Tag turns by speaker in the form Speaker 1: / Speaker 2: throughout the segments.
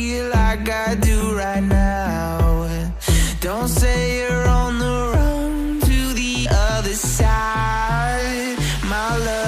Speaker 1: feel like I do right now. Don't say you're on the run to the other side, my love.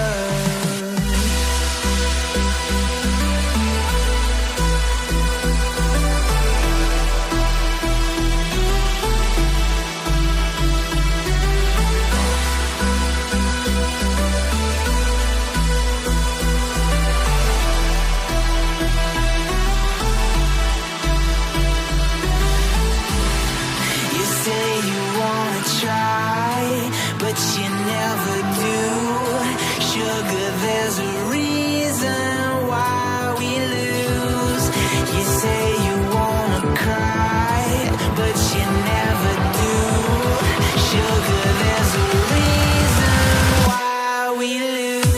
Speaker 1: But you never do. Sugar, there's a reason why we lose. You say you wanna cry, but you never do. Sugar, there's a reason why we lose.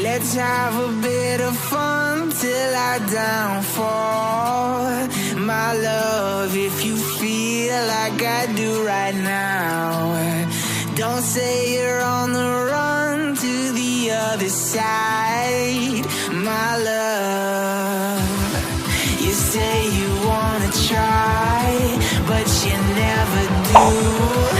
Speaker 1: Let's have a bit of fun till I downfall, my love. If you feel like I do right now, don't say you're on the run to the other side, my love. You say you wanna try, but you never do.